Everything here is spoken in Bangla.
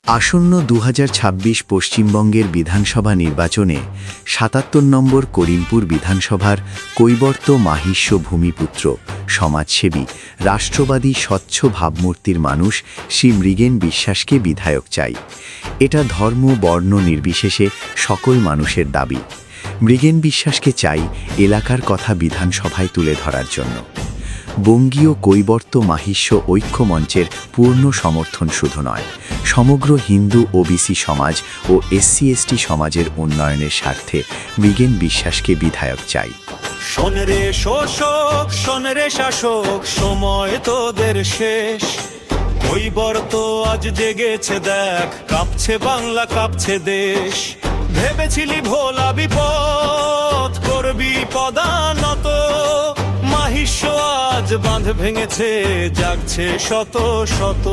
আসন্ন ২০২৬ পশ্চিমবঙ্গের বিধানসভা নির্বাচনে ৭৭ নম্বর করিমপুর বিধানসভার কৈবর্ত মাহিষ্য ভূমিপুত্র সমাজসেবী রাষ্ট্রবাদী স্বচ্ছ ভাবমূর্তির মানুষ শ্রী মৃগেন বিশ্বাসকে বিধায়ক চাই। এটা ধর্ম বর্ণ নির্বিশেষে সকল মানুষের দাবি। মৃগেন বিশ্বাসকে চাই এলাকার কথা বিধানসভায় তুলে ধরার জন্য। বঙ্গীয় কৈবর্ত মাহিষ্য ঐক্য মঞ্চের পূর্ণ সমর্থন শুধু নয়, সমগ্র হিন্দু ওবিসি সমাজ ও SC/ST সমাজের উন্নয়নের স্বার্থে মৃগেন বিশ্বাসকে বিধায়ক চাই। শোন রে শোষক, শোন রে শাসক, সময় তোদের শেষ। কৈবর্ত আজ জেগেছে দেখ, কাঁপছে বাংলা, কাঁপছে দেশ। ভেবেছিলি ভোলা বিপদ করবি পদানত, মাহিষ্য আজ বাঁধ ভেঙেছে, জাগছে শত শত।